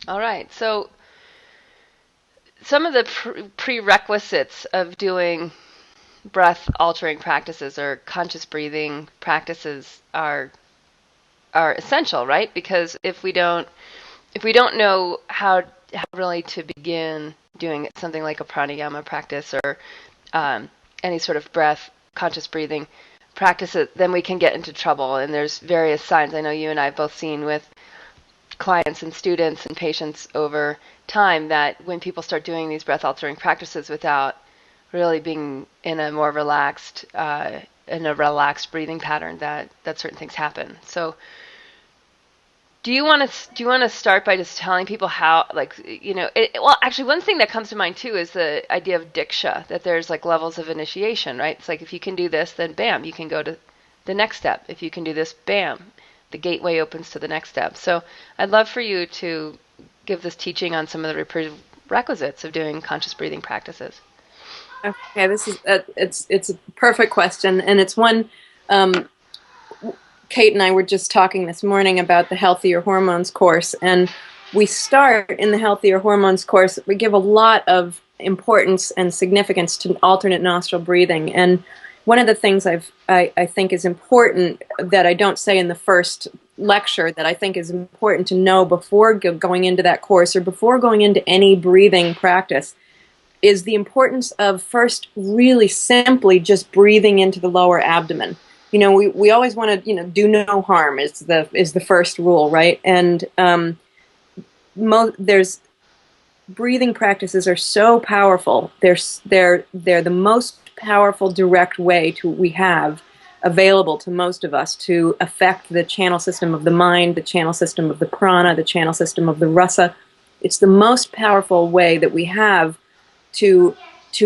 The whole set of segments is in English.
All right. So some of the prerequisites of doing breath altering practices or conscious breathing practices are essential, right? Because if we don't know how really to begin doing something like a pranayama practice or any sort of breath conscious breathing practice, then we can get into trouble. And there's various signs. I know you and I have both seen with clients and students and patients over time that when people start doing these breath altering practices without really being in a more relaxed breathing pattern, that certain things happen. So do you want to start by just telling people how, like, well, actually, one thing that comes to mind too is the idea of diksha, that there's like levels of initiation, right? It's like if you can do this, then bam, you can go to the next step. If you can do this, bam, the gateway opens to the next step. So I'd love for you to give this teaching on some of the prerequisites of doing conscious breathing practices. Okay, this is it's a perfect question, and it's one. Um, Kate and I were just talking this morning about the Healthier Hormones course, and we start in the Healthier Hormones course. We give a lot of importance and significance to alternate nostril breathing, and one of the things I think is important that I don't say in the first lecture that I think is important to know before going into that course or before going into any breathing practice is the importance of first really simply just breathing into the lower abdomen. We always want to, do no harm is the first rule, right? And there's breathing practices are so powerful. They're the most powerful direct way we have available to most of us to affect the channel system of the mind, the channel system of the prana, the channel system of the rasa. It's the most powerful way that we have to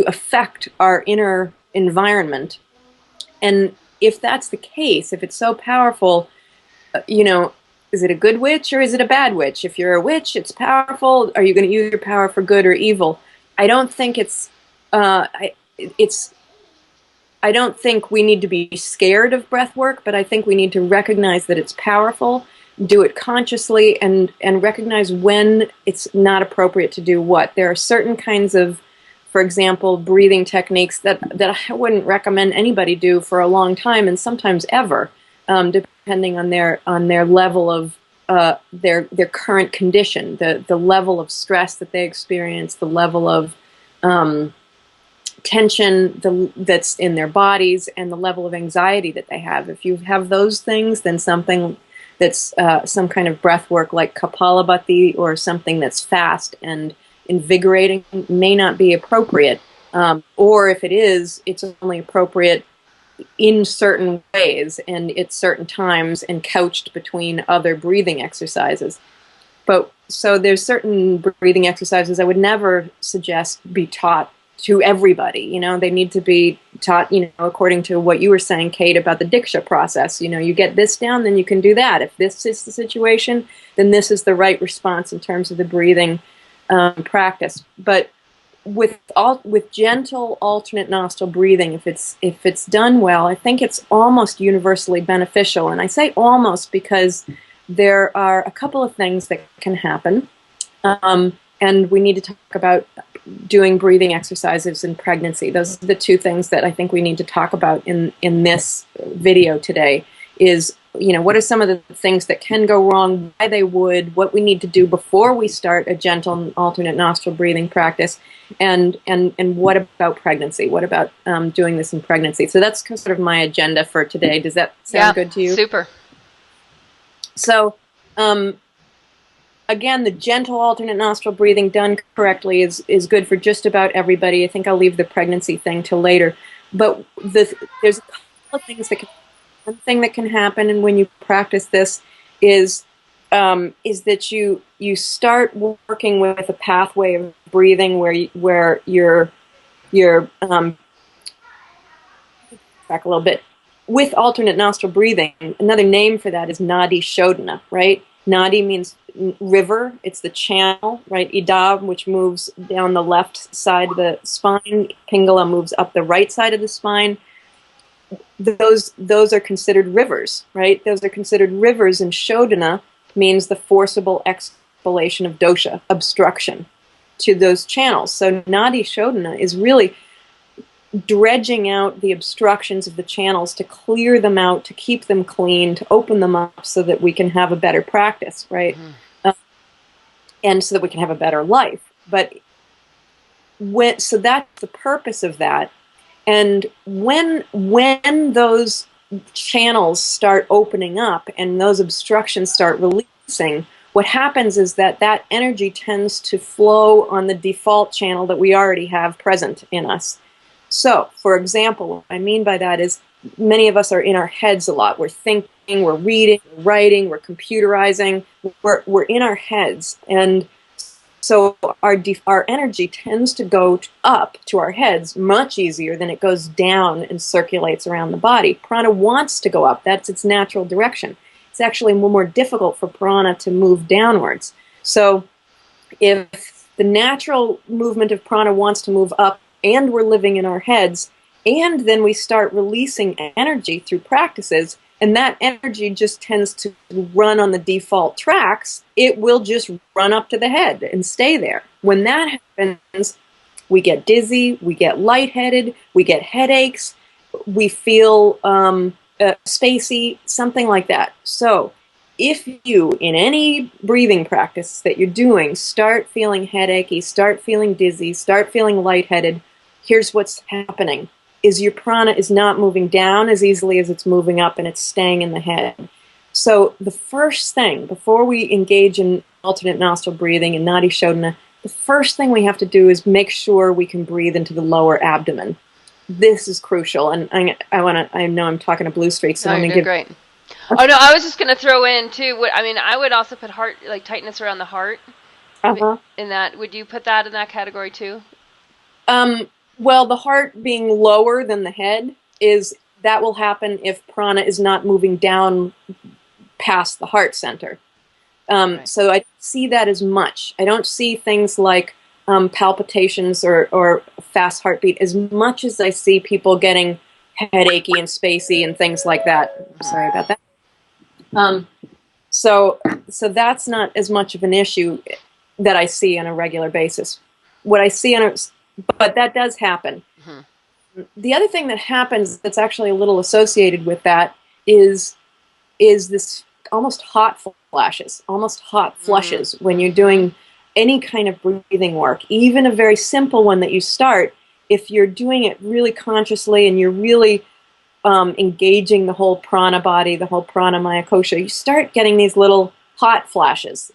affect our inner environment. And if that's the case, if it's so powerful, is it a good witch or is it a bad witch? If you're a witch, it's powerful. Are you going to use your power for good or evil? I don't think I don't think we need to be scared of breath work, but I think we need to recognize that it's powerful, do it consciously, and recognize when it's not appropriate to do what. There are certain kinds of, for example, breathing techniques that I wouldn't recommend anybody do for a long time, and sometimes ever, depending on their level of their current condition, the level of stress that they experience, the level of tension that's in their bodies, and the level of anxiety that they have. If you have those things, then something that's some kind of breath work like Kapalabhati or something that's fast and invigorating may not be appropriate. Or if it is, it's only appropriate in certain ways and at certain times and couched between other breathing exercises. But so there's certain breathing exercises I would never suggest be taught to everybody. They need to be taught, according to what you were saying, Kate, about the Diksha process. You get this down, then you can do that. If this is the situation, then this is the right response in terms of the breathing practice. But with gentle alternate nostril breathing, if it's done well, I think it's almost universally beneficial. And I say almost because there are a couple of things that can happen, and we need to talk about doing breathing exercises in pregnancy. Those are the two things that I think we need to talk about in this video today. Is what are some of the things that can go wrong, why they would, what we need to do before we start a gentle alternate nostril breathing practice, and what about pregnancy? What about doing this in pregnancy? So that's sort of my agenda for today. Does that sound good to you? Super. So again, the gentle alternate nostril breathing done correctly is good for just about everybody. I think I'll leave the pregnancy thing till later. But there's a couple of things that can one thing that can happen, and when you practice this, is that you start working with a pathway of breathing where you're back a little bit with alternate nostril breathing. Another name for that is nadi shodhana, right? Nadi means river. It's the channel, right? Ida, which moves down the left side of the spine. Pingala moves up the right side of the spine. Those are considered rivers, right? Those are considered rivers, and Shodhana means the forcible circulation of dosha, obstruction to those channels. So Nadi Shodhana is really dredging out the obstructions of the channels to clear them out, to keep them clean, to open them up so that we can have a better practice, right? And so that we can have a better life. But so that's the purpose of that. And when those channels start opening up and those obstructions start releasing, what happens is that energy tends to flow on the default channel that we already have present in us. So, for example, what I mean by that is many of us are in our heads a lot. We're thinking, we're reading, we're writing, we're computerizing. We're in our heads. And so our energy tends to go up to our heads much easier than it goes down and circulates around the body. Prana wants to go up. That's its natural direction. It's actually more difficult for prana to move downwards. So if the natural movement of prana wants to move up and we're living in our heads, and then we start releasing energy through practices, and that energy just tends to run on the default tracks, it will just run up to the head and stay there. When that happens, we get dizzy, we get lightheaded, we get headaches, we feel spacey, something like that. So if you, in any breathing practice that you're doing, start feeling headachy, start feeling dizzy, start feeling lightheaded, here's what's happening. Is your prana is not moving down as easily as it's moving up, and it's staying in the head. So the first thing, before we engage in alternate nostril breathing and Nadi Shodhana, the first thing we have to do is make sure we can breathe into the lower abdomen. This is crucial, and I know I'm talking to blue streaks, so no, I'm you're going to doing great. Oh no, I was just going to throw in too. I would also put heart, like tightness around the heart. In that, would you put that in that category too? Well, the heart being lower than the head that will happen if prana is not moving down past the heart center. Right. So I see that as much. I don't see things like palpitations or fast heartbeat as much as I see people getting headachy and spacey and things like that. Sorry about that. So that's not as much of an issue that I see on a regular basis. What I see but that does happen. Mm-hmm. The other thing that happens that's actually a little associated with that is this almost hot flashes, almost hot flushes when you're doing any kind of breathing work, even a very simple one that you start. If you're doing it really consciously and you're really engaging the whole prana body, the whole pranamaya kosha, you start getting these little hot flashes.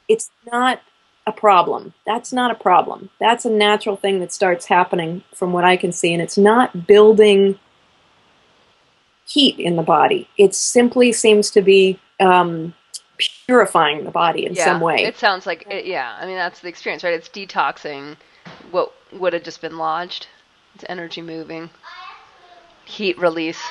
It's not a problem. That's not a problem. That's a natural thing that starts happening from what I can see, and it's not building heat in the body. It simply seems to be purifying the body in some way. It sounds like it, I mean, that's the experience, right? It's detoxing what would have just been lodged. It's energy moving, heat release.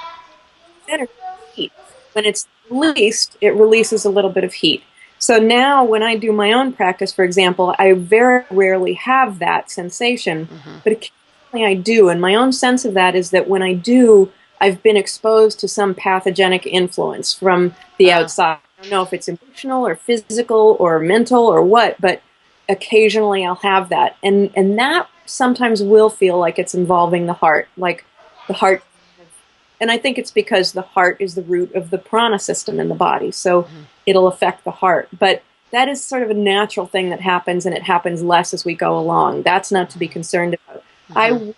Energy, heat. When it's released, it releases a little bit of heat. So now when I do my own practice, for example, I very rarely have that sensation, but occasionally I do. And my own sense of that is that when I do, I've been exposed to some pathogenic influence from the outside. I don't know if it's emotional or physical or mental or what, but occasionally I'll have that. And that sometimes will feel like it's involving the heart, like the heart. And I think it's because the heart is the root of the prana system in the body. So it'll affect the heart. But that is sort of a natural thing that happens, and it happens less as we go along. That's not to be concerned about. I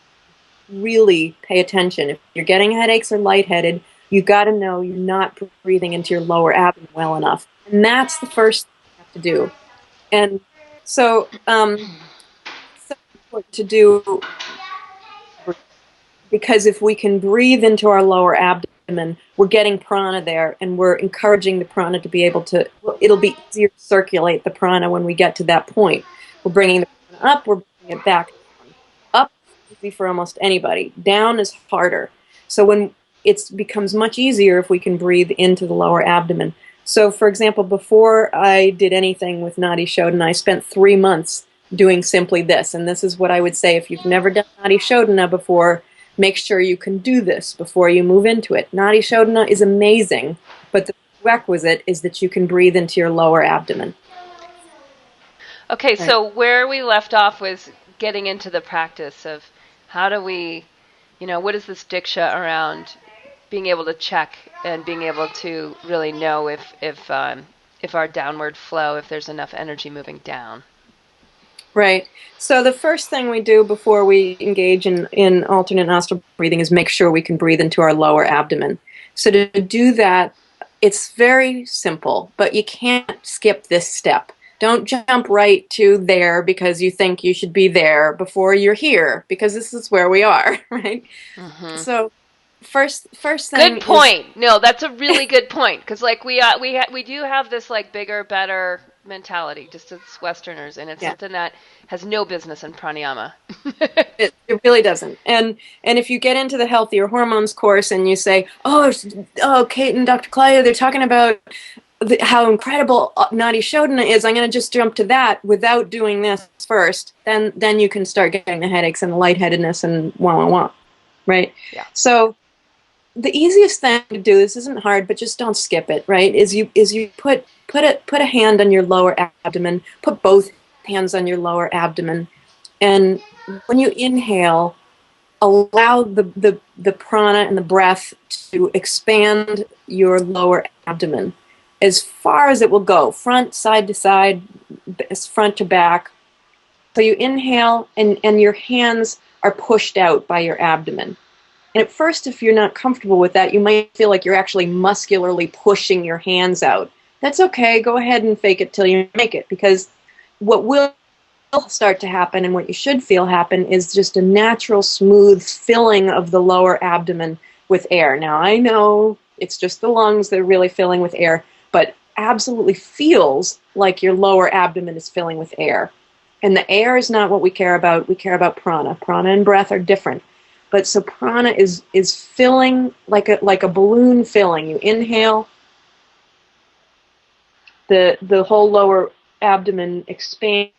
really pay attention. If you're getting headaches or lightheaded, you've got to know you're not breathing into your lower abdomen well enough. And that's the first thing you have to do. And so, so important to do, because if we can breathe into our lower abdomen, we're getting prana there, and we're encouraging the prana to be able to, it'll be easier to circulate the prana when we get to that point. We're bringing the prana up, we're bringing it back down. Up is easy for almost anybody. Down is harder. So when it becomes much easier if we can breathe into the lower abdomen. So for example, before I did anything with Nadi Shodhana, I spent 3 months doing simply this. And this is what I would say: if you've never done Nadi Shodhana before, make sure you can do this before you move into it. Nadi Shodhana is amazing, but the requisite is that you can breathe into your lower abdomen. Okay, Right. so where we left off was getting into the practice of how do we, what is this diksha around being able to check and being able to really know if our downward flow, if there's enough energy moving down. Right. So the first thing we do before we engage in alternate nostril breathing is make sure we can breathe into our lower abdomen. So to do that, it's very simple, but you can't skip this step. Don't jump right to there because you think you should be there before you're here, because this is where we are, right? Mm-hmm. So first thing Good is, point. No, that's a really good point because like we do have this like bigger, better mentality just as Westerners, and it's yeah. something that has no business in pranayama. It really doesn't. And if you get into the healthier hormones course and you say, oh, Kate and Dr. Claudia, they're talking about how incredible Nadi Shodhana is. I'm going to just jump to that without doing this first. Then you can start getting the headaches and the lightheadedness and wah. Right? Yeah. So the easiest thing to do, this isn't hard, but just don't skip it, right? Is you put a hand on your lower abdomen, put both hands on your lower abdomen, and when you inhale, allow the prana and the breath to expand your lower abdomen as far as it will go, front, side to side, front to back. So you inhale, and your hands are pushed out by your abdomen. And at first, if you're not comfortable with that, you might feel like you're actually muscularly pushing your hands out. That's okay. Go ahead and fake it till you make it, because what will start to happen and what you should feel happen is just a natural, smooth filling of the lower abdomen with air. Now, I know it's just the lungs that are really filling with air, but absolutely feels like your lower abdomen is filling with air. And the air is not what we care about. We care about prana. Prana and breath are different. But so prana is filling like a balloon filling. You inhale, the whole lower abdomen expands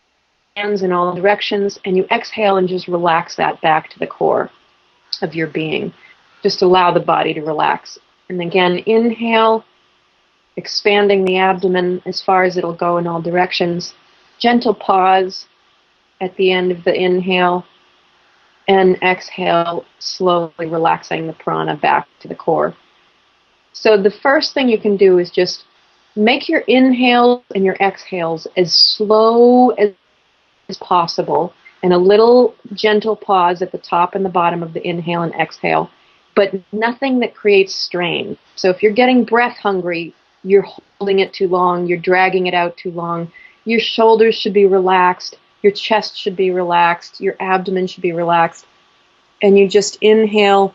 in all directions, and you exhale and just relax that back to the core of your being. Just allow the body to relax. And again, inhale, expanding the abdomen as far as it'll go in all directions. Gentle pause at the end of the inhale, and exhale, slowly relaxing the prana back to the core. So the first thing you can do is just make your inhales and your exhales as slow as possible, and a little gentle pause at the top and the bottom of the inhale and exhale, but nothing that creates strain. So if you're getting breath hungry, you're holding it too long, you're dragging it out too long, your shoulders should be relaxed, your chest should be relaxed, your abdomen should be relaxed, and you just inhale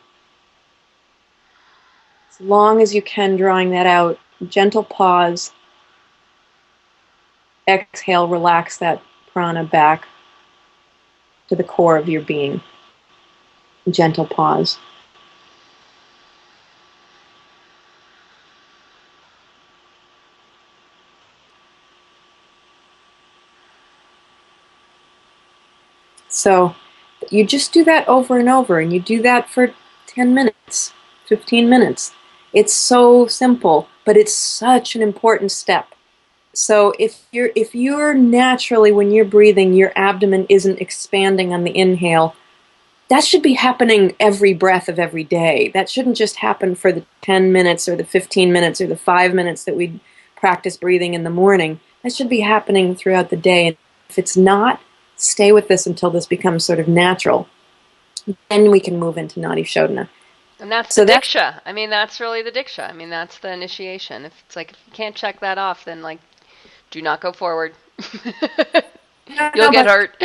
as long as you can, drawing that out, gentle pause, exhale, relax that prana back to the core of your being. Gentle pause. So you just do that over and over, and you do that for 10 minutes, 15 minutes. It's so simple, but it's such an important step. So if you're naturally, when you're breathing, your abdomen isn't expanding on the inhale, that should be happening every breath of every day. That shouldn't just happen for the 10 minutes or the 15 minutes or the 5 minutes that we practice breathing in the morning. That should be happening throughout the day. And if it's not, stay with this until this becomes sort of natural. Then we can move into Nadi Shodhana. And that's the So that's diksha. I mean, that's really the diksha. I mean, that's the initiation. If it's like if you can't check that off, then like do not go forward. I don't know You'll get about hurt.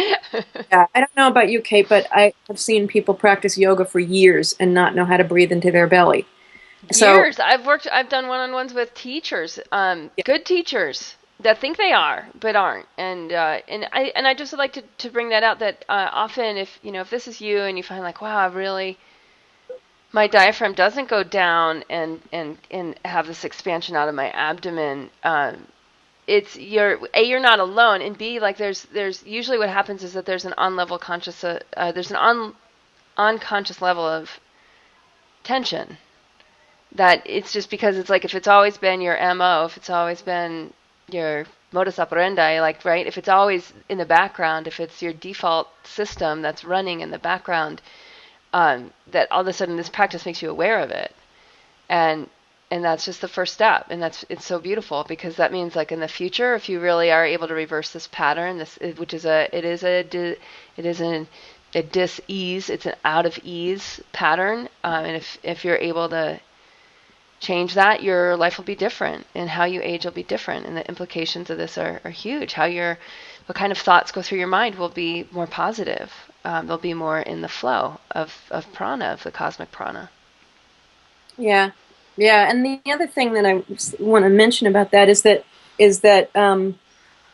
yeah, I don't know about you, Kate, but I have seen people practice yoga for years and not know how to breathe into their belly. So Years. I've done one-on-ones with teachers, yeah, good teachers that think they are but aren't. And I just would like to bring that out that often if this is you and you find like, wow, I really my diaphragm doesn't go down and have this expansion out of my abdomen. It's you're not alone, and B, like there's usually what happens is that there's an on-level conscious there's an unconscious level of tension that it's just because it's like if it's always been your MO, if it's always been your modus operandi, like, right, if it's always in the background, if it's your default system that's running in the background, that all of a sudden this practice makes you aware of it, and that's just the first step, and it's so beautiful, because that means, like, in the future, if you really are able to reverse this pattern, which is a dis-ease, it's an out of ease pattern, and if you're able to change that, your life will be different, and how you age will be different, and the implications of this are huge. What kind of thoughts go through your mind will be more positive. They'll be more in the flow of prana, of the cosmic prana. Yeah, yeah. And the other thing that I want to mention about that is that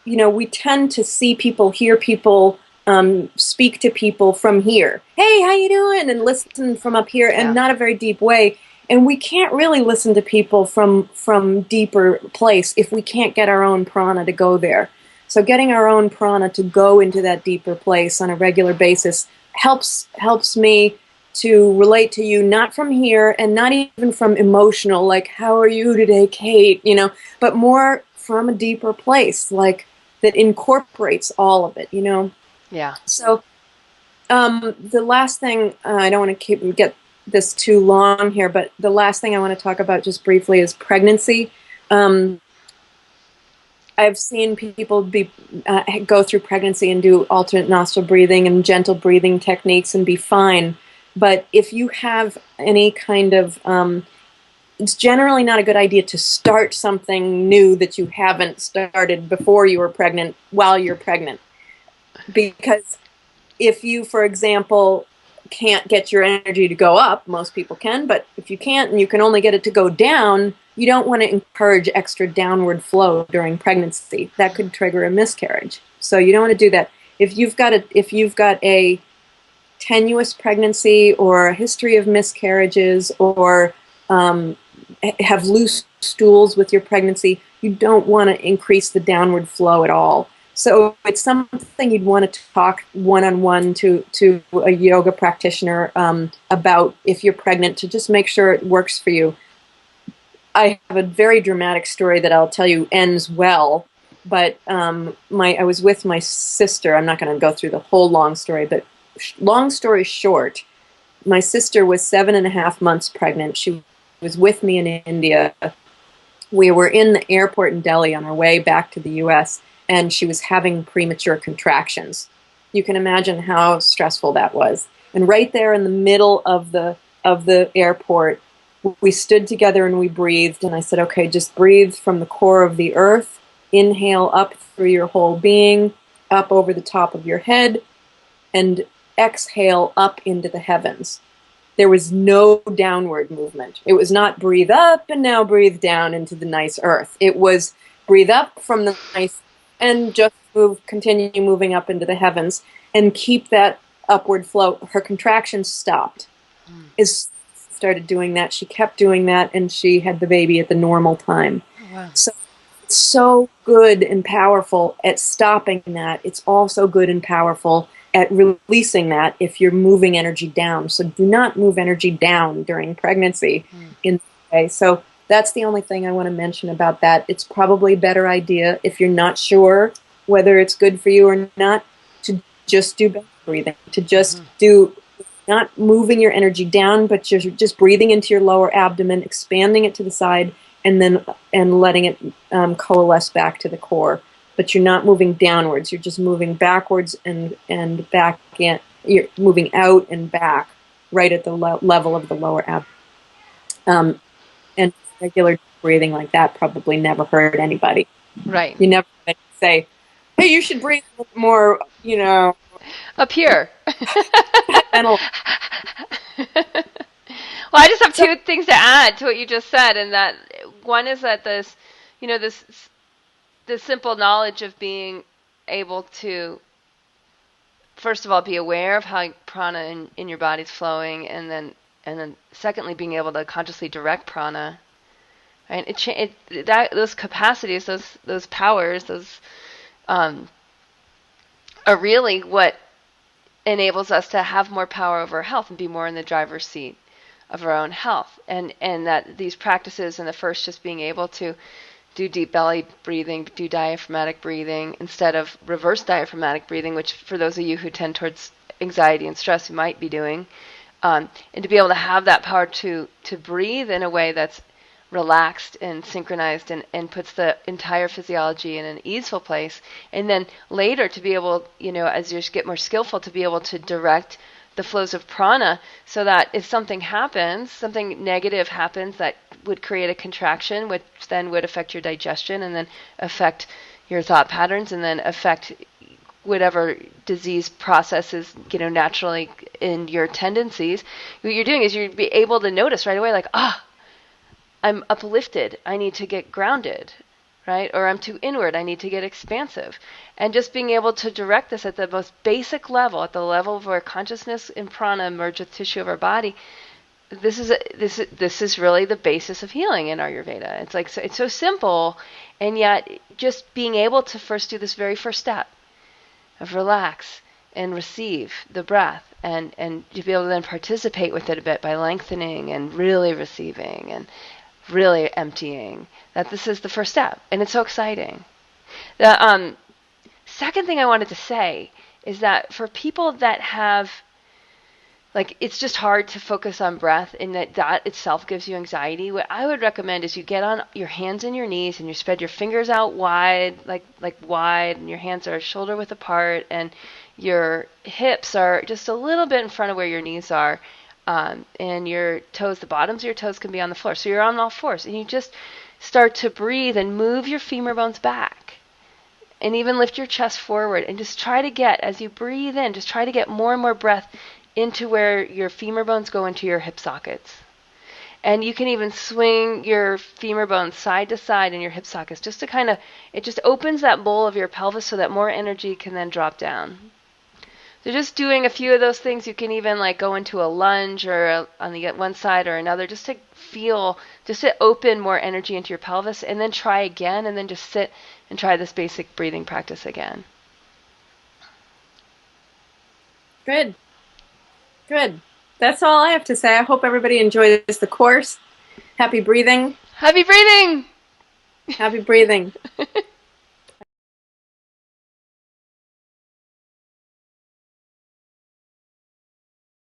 we tend to see people, hear people, speak to people from here. Hey, how you doing? And listen from up here, and not a very deep way. And we can't really listen to people from deeper place if we can't get our own prana to go there. So getting our own prana to go into that deeper place on a regular basis helps me to relate to you, not from here, and not even from emotional, like, how are you today, Kate, but more from a deeper place, like, that incorporates all of it, Yeah. So the last thing, I don't want to get this too long here, but the last thing I want to talk about just briefly is pregnancy. I've seen people go through pregnancy and do alternate nostril breathing and gentle breathing techniques and be fine. But if you have any kind of, it's generally not a good idea to start something new that you haven't started before you were pregnant while you're pregnant. Because if you, for example, can't get your energy to go up, most people can, but if you can't and you can only get it to go down, you don't want to encourage extra downward flow during pregnancy. That could trigger a miscarriage. So you don't want to do that. If you've got a tenuous pregnancy or a history of miscarriages, or have loose stools with your pregnancy, you don't want to increase the downward flow at all. So it's something you'd want to talk one-on-one to a yoga practitioner about if you're pregnant, to just make sure it works for you. I have a very dramatic story that I'll tell you ends well, but I was with my sister. I'm not going to go through the whole long story, but long story short, my sister was 7.5 months pregnant. She was with me in India. We were in the airport in Delhi on our way back to the U.S., and she was having premature contractions. You can imagine how stressful that was. And right there in the middle of the airport, we stood together and we breathed. And I said, okay, just breathe from the core of the earth. Inhale up through your whole being, up over the top of your head, and exhale up into the heavens. There was no downward movement. It was not breathe up and now breathe down into the nice earth. It was breathe up from the nice and just continue moving up into the heavens and keep that upward flow. Her contractions stopped. Started doing that. She kept doing that, and she had the baby at the normal time. Oh, wow. So it's so good and powerful at stopping that. It's also good and powerful at releasing that if you're moving energy down. So do not move energy down during pregnancy in this way. So that's the only thing I want to mention about that. It's probably a better idea, if you're not sure whether it's good for you or not, to just do belly breathing, to just do, not moving your energy down, but you're just breathing into your lower abdomen, expanding it to the side, and letting it coalesce back to the core. But you're not moving downwards. You're just moving backwards and back. You're moving out and back, right at the level of the lower abdomen. And regular breathing like that probably never hurt anybody. Right. You never say, hey, you should breathe a little more, up here. Well, I just have two things to add to what you just said, and that one is that this simple knowledge of being able to, first of all, be aware of how prana in your body's flowing, and then secondly, being able to consciously direct prana. Right? Those capacities, those powers, those are really what enables us to have more power over our health and be more in the driver's seat of our own health. And that these practices, and the first just being able to do deep belly breathing, do diaphragmatic breathing instead of reverse diaphragmatic breathing, which for those of you who tend towards anxiety and stress, you might be doing. And to be able to have that power to breathe in a way that's relaxed and synchronized and puts the entire physiology in an easeful place. And then later to be able, as you get more skillful, to be able to direct the flows of prana so that if something happens, something negative happens that would create a contraction, which then would affect your digestion and then affect your thought patterns and then affect whatever disease processes, naturally in your tendencies. What you're doing is you'd be able to notice right away, like, I'm uplifted, I need to get grounded, right? Or I'm too inward, I need to get expansive. And just being able to direct this at the most basic level, at the level of where consciousness and prana merge with tissue of our body, this is really the basis of healing in Ayurveda. It's like it's so simple, and yet just being able to first do this very first step of relax and receive the breath, and to be able to then participate with it a bit by lengthening and really receiving and really emptying, that this is the first step. And it's so exciting. The second thing I wanted to say is that for people that have, like, it's just hard to focus on breath and that itself gives you anxiety, what I would recommend is you get on your hands and your knees and you spread your fingers out wide, like wide, and your hands are shoulder width apart, and your hips are just a little bit in front of where your knees are. And your toes, the bottoms of your toes can be on the floor. So you're on all fours. And you just start to breathe and move your femur bones back. And even lift your chest forward. And just try to get, as you breathe in, just try to get more and more breath into where your femur bones go into your hip sockets. And you can even swing your femur bones side to side in your hip sockets, just to kind of, it just opens that bowl of your pelvis so that more energy can then drop down. So just doing a few of those things. You can even like go into a lunge or on the one side or another, just to open more energy into your pelvis, and then try again, and then just sit and try this basic breathing practice again. Good. That's all I have to say. I hope everybody enjoys the course. Happy breathing. Happy breathing. Happy breathing.